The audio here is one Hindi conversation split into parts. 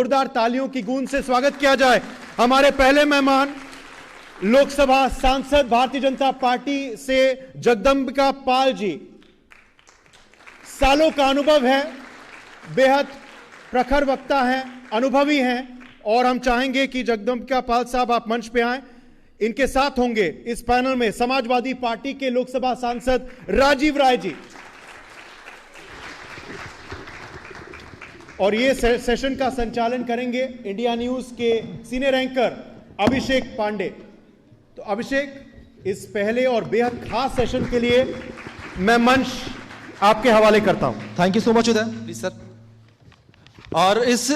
जोरदार तालियों की गूंज से स्वागत किया जाए हमारे पहले मेहमान, लोकसभा सांसद भारतीय जनता पार्टी से जगदंबिका पाल जी। सालों का अनुभव है, बेहद प्रखर वक्ता हैं, अनुभवी हैं और हम चाहेंगे कि जगदंबिका पाल साहब आप मंच पे आएं। इनके साथ होंगे इस पैनल में समाजवादी पार्टी के लोकसभा सांसद राजीव राय जी और ये सेशन का संचालन करेंगे इंडिया न्यूज के सीनियर एंकर अभिषेक पांडे। तो अभिषेक, इस पहले और बेहद खास सेशन के लिए मैं मंच आपके हवाले करता हूं। Thank you so much Uday please sir. और इस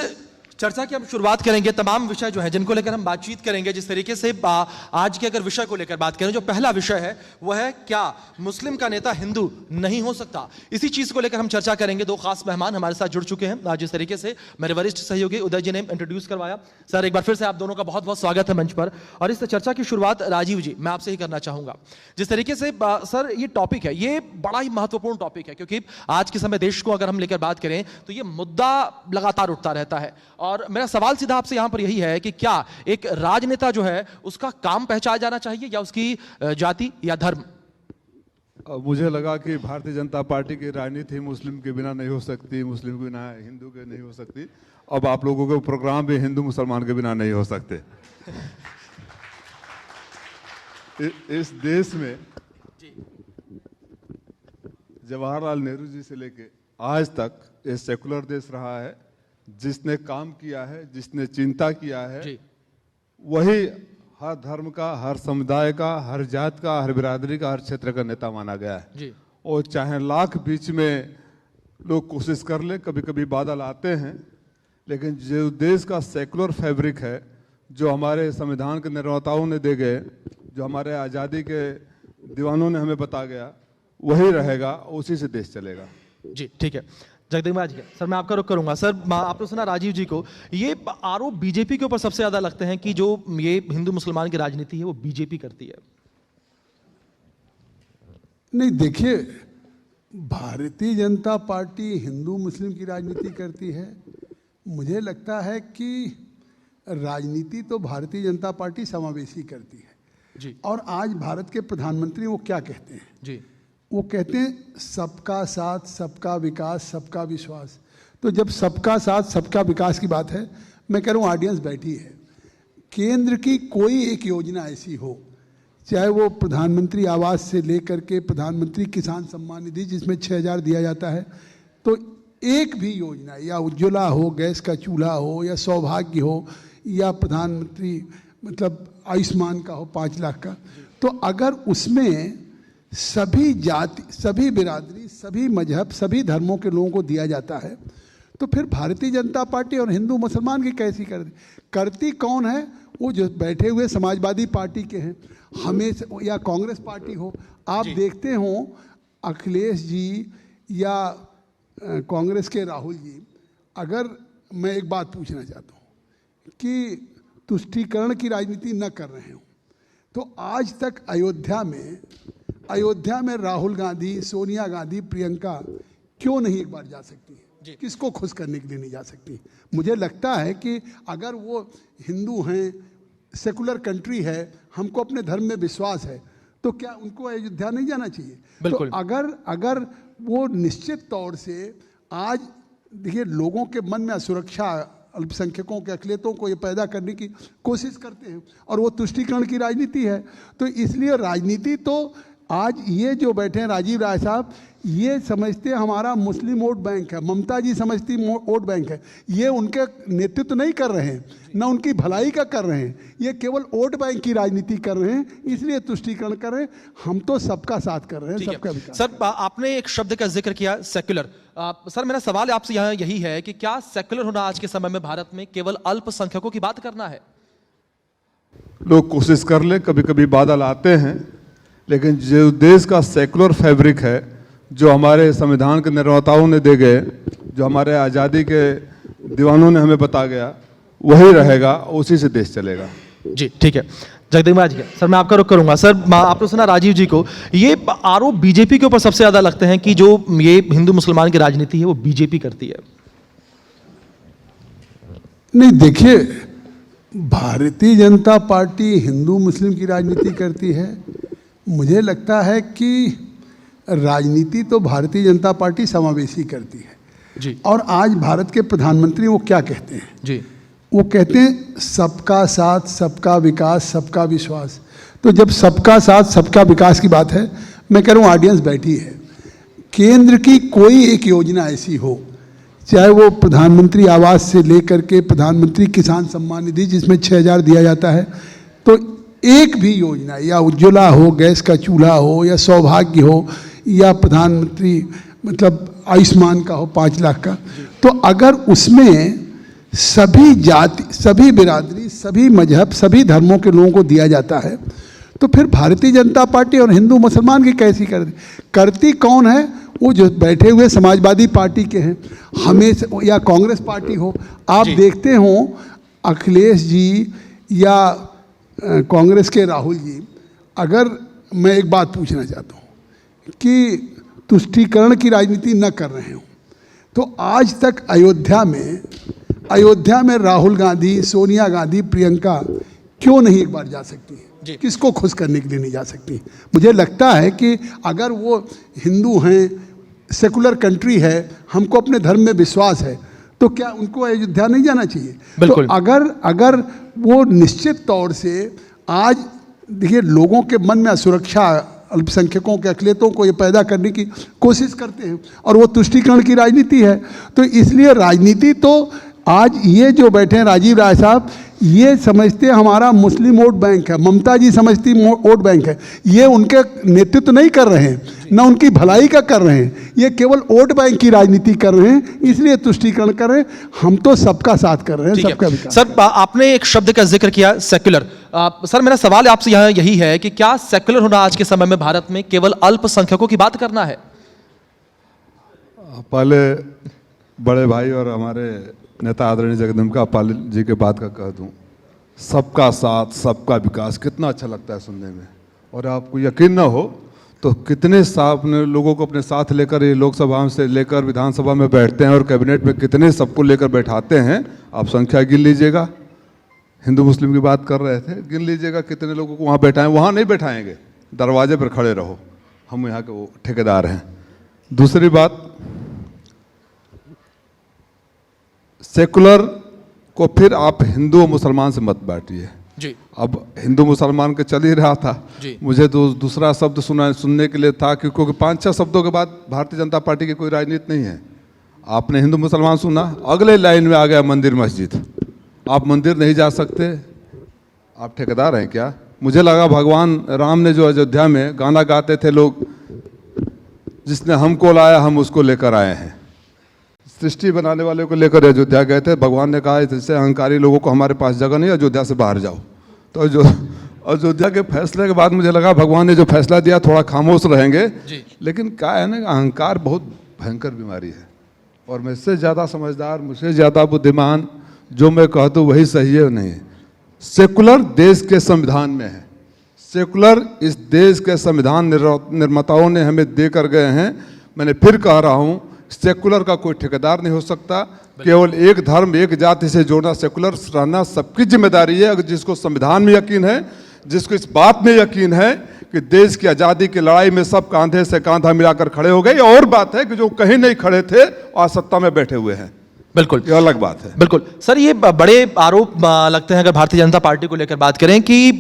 चर्चा की हम शुरुआत करेंगे, तमाम विषय जो है जिनको लेकर हम बातचीत करेंगे। जिस तरीके से आज के अगर विषय को लेकर बात करें, जो पहला विषय है वह है क्या मुस्लिम का नेता हिंदू नहीं हो सकता। इसी चीज को लेकर हम चर्चा करेंगे। दो खास मेहमान हमारे साथ जुड़ चुके हैं। जिस तरीके से मेरे वरिष्ठ सहयोगी उदय जी ने इंट्रोड्यूस करवाया, सर एक बार फिर से आप दोनों का बहुत बहुत स्वागत है मंच पर। और इस चर्चा की शुरुआत राजीव जी मैं आपसे ही करना चाहूंगा। जिस तरीके से सर ये टॉपिक है, ये बड़ा ही महत्वपूर्ण टॉपिक है, क्योंकि आज के समय देश को अगर हम लेकर बात करें तो ये मुद्दा लगातार उठता रहता है। और मेरा सवाल सीधा आपसे यहां पर यही है कि क्या एक राजनेता जो है उसका काम पहचाना जाना चाहिए या उसकी जाति या धर्म? मुझे लगा कि भारतीय जनता पार्टी की राजनीति मुस्लिम के बिना नहीं हो सकती, मुस्लिम के बिना हिंदू के नहीं हो सकती। अब आप लोगों के प्रोग्राम भी हिंदू मुसलमान के बिना नहीं हो सकते। इस देश में जवाहरलाल नेहरू जी से लेके आज तक ये सेकुलर देश रहा है। जिसने काम किया है, जिसने चिंता किया है, वही हर धर्म का, हर समुदाय का, हर जात का, हर बिरादरी का, हर क्षेत्र का नेता माना गया है। और चाहे लाख बीच में लोग कोशिश कर ले, कभी कभी बादल आते हैं, लेकिन जो देश का सेकुलर फैब्रिक है, जो हमारे संविधान के निर्माताओं ने दे गए, जो हमारे आज़ादी के दीवानों ने हमें बता गया, वही रहेगा, उसी से देश चलेगा। जी ठीक है जगदम्बिका जी, सर मैं आपका रुख करूंगा। सर आपने सुना राजीव जी को, ये आरोप बीजेपी के ऊपर सबसे ज्यादा लगते हैं कि जो ये हिंदू मुसलमान की राजनीति है वो बीजेपी करती है। नहीं, देखिए, भारतीय जनता पार्टी हिंदू मुस्लिम की राजनीति करती है। मुझे लगता है कि राजनीति तो भारतीय जनता पार्टी समावेशी करती है जी। और आज भारत के प्रधानमंत्री वो क्या कहते हैं जी, वो कहते हैं सबका साथ, सबका विकास, सबका विश्वास। तो जब सबका साथ, सबका विकास की बात है, मैं कह रहा हूँ ऑडियंस बैठी है, केंद्र की कोई एक योजना ऐसी हो, चाहे वो प्रधानमंत्री आवास से लेकर के प्रधानमंत्री किसान सम्मान निधि जिसमें 6,000 दिया जाता है, तो एक भी योजना, या उज्ज्वला हो, गैस का चूल्हा हो, या सौभाग्य हो, या प्रधानमंत्री मतलब आयुष्मान का हो 5 लाख का, तो अगर उसमें सभी जाति, सभी बिरादरी, सभी मजहब, सभी धर्मों के लोगों को दिया जाता है, तो फिर भारतीय जनता पार्टी और हिंदू मुसलमान की कैसी करती कौन है? वो जो बैठे हुए समाजवादी पार्टी के हैं, हमेशा, या कांग्रेस पार्टी हो। आप देखते हो अखिलेश जी या कांग्रेस के राहुल जी, अगर मैं एक बात पूछना चाहता हूँ कि तुष्टीकरण की राजनीति न कर रहे हो, तो आज तक अयोध्या में राहुल गांधी, सोनिया गांधी, प्रियंका क्यों नहीं एक बार जा सकती है? किसको खुश करने के लिए नहीं जा सकती? मुझे लगता है कि अगर वो हिंदू हैं, सेकुलर कंट्री है, हमको अपने धर्म में विश्वास है, तो क्या उनको अयोध्या नहीं जाना चाहिए? तो अगर वो निश्चित तौर से आज देखिए लोगों के मन में असुरक्षा, अल्पसंख्यकों के, अकलियतों को ये पैदा करने की कोशिश करते हैं और वो तुष्टीकरण की राजनीति है। तो इसलिए राजनीति तो आज ये जो बैठे हैं राजीव राय साहब, ये समझते हैं हमारा मुस्लिम वोट बैंक है, ममता जी समझती वोट बैंक है। ये उनके नेतृत्व नहीं कर रहे हैं, ना उनकी भलाई का कर रहे हैं, ये केवल वोट बैंक की राजनीति कर रहे हैं, इसलिए तुष्टीकरण कर रहे हैं। हम तो सबका साथ कर रहे हैं, सबका विकास। सर आपने एक शब्द का जिक्र किया, सेक्युलर। सर मेरा सवाल आपसे यहाँ यही है कि क्या सेक्युलर होना आज के समय में भारत में केवल अल्पसंख्यकों की बात करना है? लोग कोशिश कर ले, कभी कभी बादल आते हैं, लेकिन जो देश का सेकुलर फैब्रिक है, जो हमारे संविधान के निर्माताओं ने दे गए, जो हमारे आज़ादी के दीवानों ने हमें बता गया, वही रहेगा, उसी से देश चलेगा। जी ठीक है जगदम्बिका जी, सर मैं आपका रुख करूंगा। सर आपने सुना राजीव जी को, ये आरोप बीजेपी के ऊपर सबसे ज्यादा लगते हैं कि जो ये हिंदू मुसलमान की राजनीति है वो बीजेपी करती है। नहीं, देखिए, भारतीय जनता पार्टी हिंदू मुस्लिम की राजनीति करती है। मुझे लगता है कि राजनीति तो भारतीय जनता पार्टी समावेशी करती है जी। और आज भारत के प्रधानमंत्री वो क्या कहते हैं जी, वो कहते हैं सबका साथ, सबका विकास, सबका विश्वास। तो जब सबका साथ, सबका विकास की बात है, मैं कह रहा हूँ ऑडियंस बैठी है, केंद्र की कोई एक योजना ऐसी हो, चाहे वो प्रधानमंत्री आवास से लेकर के प्रधानमंत्री किसान सम्मान निधि जिसमें 6,000 दिया जाता है, तो एक भी योजना, या उज्ज्वला हो, गैस का चूल्हा हो, या सौभाग्य हो, या प्रधानमंत्री मतलब आयुष्मान का हो 5 लाख का, तो अगर उसमें सभी जाति, सभी बिरादरी, सभी मजहब, सभी धर्मों के लोगों को दिया जाता है, तो फिर भारतीय जनता पार्टी और हिंदू मुसलमान की कैसी करती कौन है? वो जो बैठे हुए समाजवादी पार्टी के हैं, हमेशा, या कांग्रेस पार्टी हो, आप देखते हो अखिलेश जी या कांग्रेस के राहुल जी, अगर मैं एक बात पूछना चाहता हूँ कि तुष्टीकरण की राजनीति न कर रहे हो, तो आज तक अयोध्या में राहुल गांधी, सोनिया गांधी, प्रियंका क्यों नहीं एक बार जा सकती हैं? किसको खुश करने के लिए नहीं जा सकती? मुझे लगता है कि अगर वो हिंदू हैं, सेकुलर कंट्री है, हमको अपने धर्म में विश्वास है, तो क्या उनको अयोध्या नहीं जाना चाहिए? तो अगर वो निश्चित तौर से आज देखिए लोगों के मन में असुरक्षा, अल्पसंख्यकों के, अकलियतों को ये पैदा करने की कोशिश करते हैं और वो तुष्टीकरण की राजनीति है, तो इसलिए राजनीति तो आज ये जो बैठे हैं राजीव राय साहब, ये समझते हैं हमारा मुस्लिम वोट बैंक है, ममता जी समझती वोट बैंक है। ये उनके नेतृत्व नहीं कर रहे हैं, ना उनकी भलाई का कर रहे हैं, ये केवल वोट बैंक की राजनीति कर रहे हैं, इसलिए तुष्टीकरण कर रहे हैं। हम तो सबका साथ कर रहे हैं, सबका विकास। सर, आपने एक शब्द का जिक्र किया, सेक्युलर। सर, मेरा सवाल आपसे यहाँ यही है कि क्या सेक्युलर होना आज के समय में भारत में केवल अल्पसंख्यकों की बात करना है? पहले बड़े भाई और हमारे नेता आदरणीय जगदम्बिका पाल जी के बात का कह दूं, सबका साथ, सबका विकास, कितना अच्छा लगता है सुनने में। और आपको यकीन ना हो तो कितने अपने लोगों को अपने साथ लेकर ये लोकसभा से लेकर विधानसभा में बैठते हैं और कैबिनेट में कितने सबको लेकर बैठाते हैं, आप संख्या गिन लीजिएगा। हिंदू मुस्लिम की बात कर रहे थे, गिन लीजिएगा कितने लोगों को वहाँ बैठाएं। वहाँ नहीं बैठाएंगे, दरवाजे पर खड़े रहो, हम यहाँ के वो ठेकेदार हैं। दूसरी बात, सेकुलर को फिर आप हिंदू और मुसलमान से मत बांटिए जी। अब हिंदू मुसलमान के चल ही रहा था, मुझे दूसरा शब्द सुनने के लिए था, क्योंकि 5-6 शब्दों के बाद भारतीय जनता पार्टी की कोई राजनीति नहीं है। आपने हिंदू मुसलमान सुना, अगले लाइन में आ गया मंदिर मस्जिद। आप मंदिर नहीं जा सकते, आप ठेकेदार हैं क्या? मुझे लगा भगवान राम ने जो अयोध्या में गाना गाते थे लोग, जिसने हमको लाया हम उसको लेकर आए हैं, सृष्टि बनाने वाले को लेकर अयोध्या गए थे। भगवान ने कहा इससे अहंकारी लोगों को हमारे पास जगह नहीं, अयोध्या से बाहर जाओ। तो अयोध्या के फैसले के बाद मुझे लगा भगवान ने जो फैसला दिया थोड़ा खामोश रहेंगे, लेकिन क्या है ना, अहंकार बहुत भयंकर बीमारी है। और मुझसे ज़्यादा समझदार, मुझसे ज़्यादा बुद्धिमान जो मैं कहता हूँ वही सही है नहीं। सेकुलर देश के संविधान में है, सेकुलर इस देश के संविधान निर्माताओं ने हमें देकर गए हैं। मैंने फिर कह रहा हूँ, सेकुलर का कोई ठेकेदार नहीं हो सकता। केवल एक धर्म, एक जाति से जोड़ना, सेकुलर रहना सबकी जिम्मेदारी है। अगर जिसको संविधान में यकीन है, जिसको इस बात में यकीन है कि देश की आज़ादी की लड़ाई में सब कांधे से कांधा मिलाकर खड़े हो गए, और बात है कि जो कहीं नहीं खड़े थे आज सत्ता में बैठे हुए हैं, बिल्कुल ये अलग बात है। बिल्कुल सर, ये बड़े आरोप लगते हैं अगर भारतीय जनता पार्टी को लेकर बात करें कि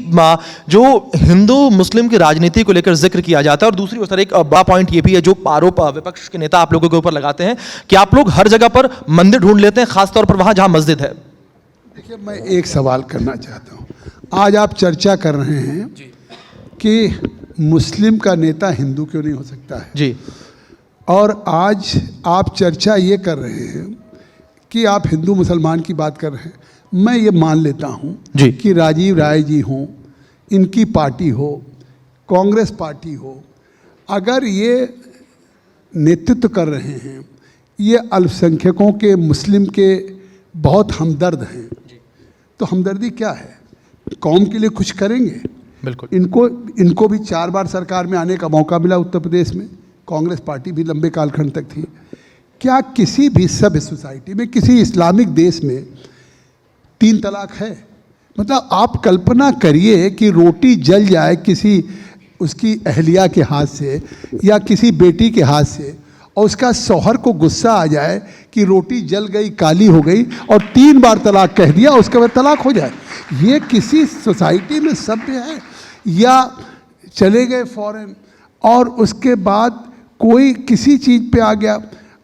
जो हिंदू मुस्लिम की राजनीति को लेकर जिक्र किया जाता है। और दूसरी ओर सर एक बड़ा पॉइंट ये भी है जो आरोप विपक्ष के नेता आप लोगों के ऊपर लगाते हैं कि आप लोग हर जगह पर मंदिर ढूंढ लेते हैं, खासतौर पर वहां जहां मस्जिद है। देखिए, मैं एक सवाल करना चाहता हूँ। आज आप चर्चा कर रहे हैं कि मुस्लिम का नेता हिंदू क्यों नहीं हो सकता है जी, और आज आप चर्चा ये कर रहे हैं कि आप हिंदू मुसलमान की बात कर रहे हैं। मैं ये मान लेता हूँ कि राजीव राय जी हों, इनकी पार्टी हो, कांग्रेस पार्टी हो, अगर ये नेतृत्व कर रहे हैं, ये अल्पसंख्यकों के, मुस्लिम के बहुत हमदर्द हैं, तो हमदर्दी क्या है? कौम के लिए कुछ करेंगे। बिल्कुल। इनको भी 4 बार सरकार में आने का मौका मिला उत्तर प्रदेश में, कांग्रेस पार्टी भी लंबे कालखंड तक थी। क्या किसी भी सभ्य सोसाइटी में, किसी इस्लामिक देश में 3 तलाक है। मतलब आप कल्पना करिए कि रोटी जल जाए किसी उसकी अहलिया के हाथ से या किसी बेटी के हाथ से, और उसका शौहर को गुस्सा आ जाए कि रोटी जल गई, काली हो गई, और 3 बार तलाक कह दिया, उसके बाद तलाक हो जाए। ये किसी सोसाइटी में सभ्य है? या चले गए फॉरेन और उसके बाद कोई किसी चीज़ पे आ गया।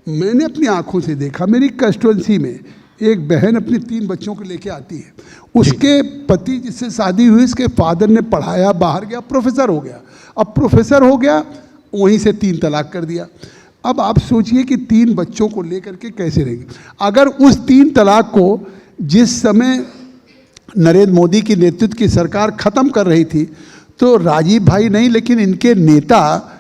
मैंने अपनी आंखों से देखा, मेरी कंस्टिट्यूंसी में एक बहन अपने 3 बच्चों को लेके आती है, उसके पति जिससे शादी हुई, उसके फादर ने पढ़ाया, बाहर गया, प्रोफेसर हो गया। अब प्रोफेसर हो गया, वहीं से 3 तलाक कर दिया। अब आप सोचिए कि 3 बच्चों को लेकर के कैसे रहेंगे। अगर उस 3 तलाक को जिस समय नरेंद्र मोदी की नेतृत्व की सरकार ख़त्म कर रही थी, तो राजीव भाई नहीं लेकिन इनके नेता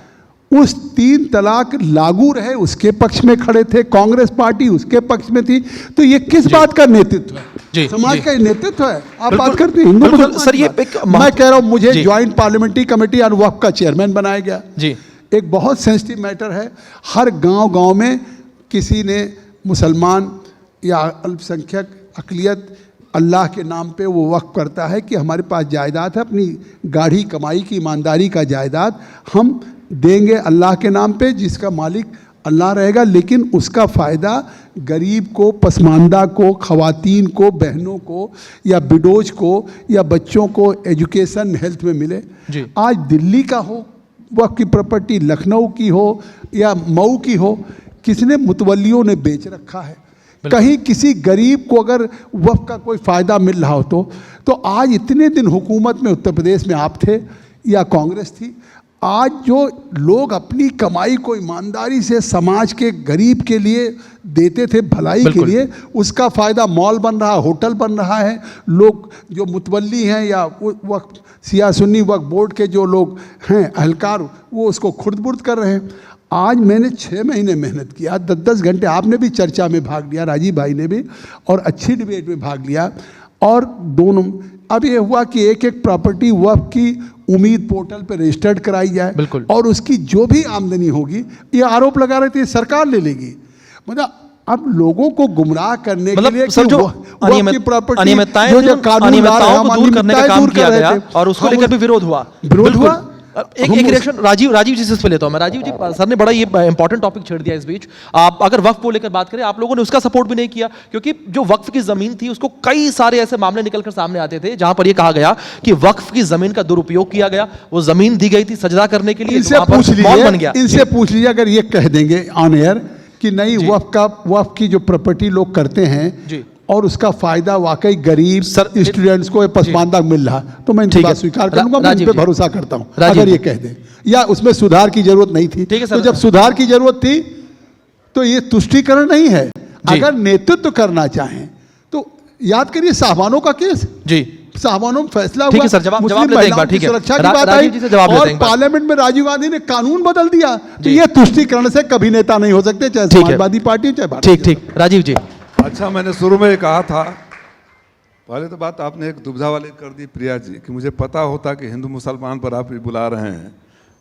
उस 3 तलाक लागू रहे उसके पक्ष में खड़े थे, कांग्रेस पार्टी उसके पक्ष में थी। तो ये किस बात का नेतृत्व है? समाज का नेतृत्व है। आप बात करते हैं हिंदू मुसलमान। सर ये मैं कह रहा हूं, मुझे ज्वाइंट पार्लियामेंट्री कमेटी ऑन वक्फ का चेयरमैन बनाया गया। जी, एक बहुत सेंसिटिव मैटर है। हर गांव में किसी ने मुसलमान या अल्पसंख्यक अकलियत अल्लाह के नाम पे वो वक्फ करता है कि हमारे पास जायदाद है, अपनी गाढ़ी कमाई की ईमानदारी का जायदाद हम देंगे अल्लाह के नाम पे, जिसका मालिक अल्लाह रहेगा, लेकिन उसका फ़ायदा गरीब को, पसमानदा को, ख़वातीन को, बहनों को या विडोज को या बच्चों को एजुकेशन हेल्थ में मिले। आज दिल्ली का हो वक्फ की प्रॉपर्टी, लखनऊ की हो या मऊ की हो, किसने मुतवल्लियों ने बेच रखा है। कहीं किसी गरीब को अगर वक्फ का कोई फ़ायदा मिल रहा हो तो आज इतने दिन हुकूमत में उत्तर प्रदेश में आप थे या कांग्रेस थी, आज जो लोग अपनी कमाई को ईमानदारी से समाज के गरीब के लिए देते थे, भलाई के लिए, उसका फ़ायदा मॉल बन रहा है, होटल बन रहा है। लोग जो मुतवल्ली हैं या वक्फ सिया सुन्नी वक्फ बोर्ड के जो लोग हैं अहलकार, वो उसको खुर्द-बुर्द कर रहे हैं। आज मैंने 6 महीने मेहनत किया, 10-10 घंटे, आपने भी चर्चा में भाग लिया, राजीव भाई ने भी, और अच्छी डिबेट में भाग लिया। और दोनों अब ये हुआ कि एक प्रॉपर्टी वक्फ की उम्मीद पोर्टल पे रजिस्टर्ड कराई जाए, और उसकी जो भी आमदनी होगी, ये आरोप लगा रहे थे सरकार ले लेगी। मतलब अब लोगों को गुमराह करने के लिए सर जो अनियमितताएं को दूर करने का काम किया गया और उसको लेकर भी विरोध हुआ। एक रिएक्शन राजीव जी से इस पे लेता हूं मैं। राजीव जी, सर ने बड़ा ये इंपॉर्टेंट टॉपिक छेड़ दिया इस बीच। आप अगर वक्फ को लेकर बात करें, आप लोगों ने उसका सपोर्ट भी नहीं किया, क्योंकि जो वक्फ की जमीन थी उसको कई सारे ऐसे मामले निकलकर सामने आते थे जहां पर ये कहा गया कि वक्फ की जमीन का दुरुपयोग किया गया, वो जमीन दी गई थी सजदा करने के लिए, इनसे पूछ लीजिए अगर ये कह देंगे ऑन एयर कि नहीं वक्फ की जो प्रॉपर्टी लोग करते हैं और उसका फायदा वाकई गरीब स्टूडेंट्स को पसमानदा मिल रहा, तो मैं इनकी बात स्वीकार करूंगा, मैं इन पे भरोसा करता हूं। अगर ये कह दें या उसमें सुधार की जरूरत नहीं थी, तो जब सुधार की जरूरत थी तो ये तुष्टीकरण नहीं है। अगर नेतृत्व करना चाहें तो याद करिए साहबानों का केस, साहबानों में फैसला हुआ, मुस्लिम महिलाओं की सुरक्षा की बात आई, और पार्लियामेंट में राजीव गांधी ने कानून बदल दिया। तो ये तुष्टीकरण से कभी नेता नहीं हो सकते, चाहे समाजवादी पार्टी चाहे। ठीक राजीव जी। अच्छा, मैंने शुरू में कहा था, पहले तो बात आपने एक दुविधा वाली कर दी प्रिया जी, कि मुझे पता होता कि हिंदू मुसलमान पर आप बुला रहे हैं,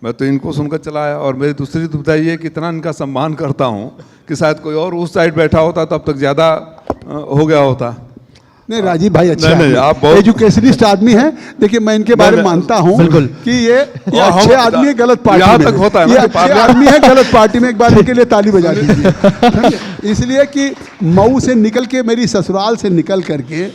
मैं तो इनको सुनकर चला आया। और मेरी दूसरी दुविधा ये कि इतना इनका सम्मान करता हूँ कि शायद कोई और उस साइड बैठा होता तब तक ज़्यादा हो गया होता। नहीं राजीव भाई अच्छा नहीं, आप बहुत एजुकेशनिस्ट आदमी हैं। देखिए मैं इनके बारे में मानता हूँ कि ये अच्छे आदमी है, गलत पार्टी में होता है, ये अच्छे आदमी है गलत पार्टी में। एक बार इनके लिए ताली बजा दीजिए। इसलिए कि मऊ से निकल के, मेरी ससुराल से निकल करके,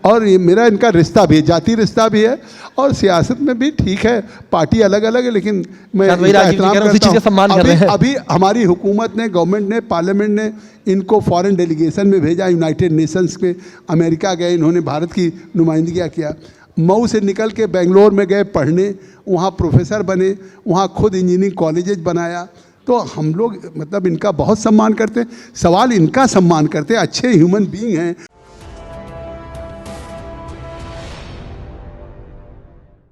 और ये मेरा इनका रिश्ता भी है, जाति रिश्ता भी है, और सियासत में भी ठीक है, पार्टी अलग अलग है, लेकिन मैं एहतराम करता हूं। अभी हमारी हुकूमत ने, गवर्नमेंट ने, पार्लियामेंट ने इनको फॉरेन डेलीगेशन में भेजा, यूनाइटेड नेशंस में अमेरिका गए, इन्होंने भारत की नुमाइंदगियाँ किया। मऊ से निकल के बेंगलोर में गए पढ़ने, वहाँ प्रोफेसर बने, वहाँ खुद इंजीनियरिंग कॉलेजेस बनाया। तो हम लोग मतलब इनका बहुत सम्मान करते हैं। सवाल इनका सम्मान करते हैं, अच्छे ह्यूमन बीइंग हैं।